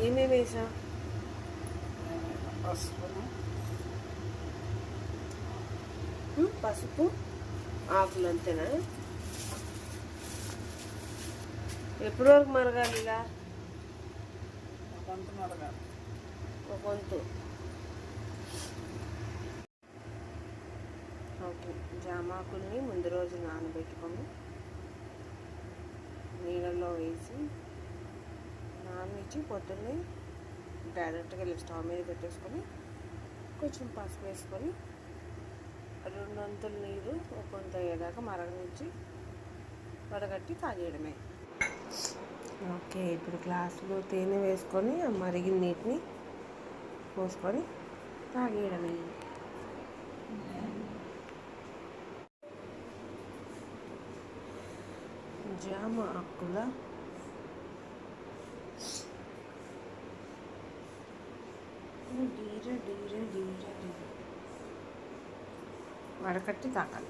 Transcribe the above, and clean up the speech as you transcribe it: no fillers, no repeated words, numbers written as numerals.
ఏమేమి వేసా? పసుపు, ఆకులు అంతేనా? ఎప్పటి వరకు మరగాలి ఇలా? ఒక వంతు. ఓకే. జామాకుల్ని ముందు రోజు నానబెట్టుకొని నీళ్ళల్లో వేసి నానబెట్టి పొద్దున్నే డైరెక్ట్గా వెళ్ళి స్టవ్ మీద పెట్టేసుకొని కొంచెం పసుపు వేసుకొని 2 వంతుల నీరు ఒక వంతు అయ్యేదాకా మరగనించి వడగట్టి తాగేయడమే. ఓకే. ఇప్పుడు గ్లాసులో తేనె వేసుకొని ఆ మరిగిన నీటిని పోసుకొని తాగేయడమే. జామ ఆకుల వడకట్టి తాగాలి.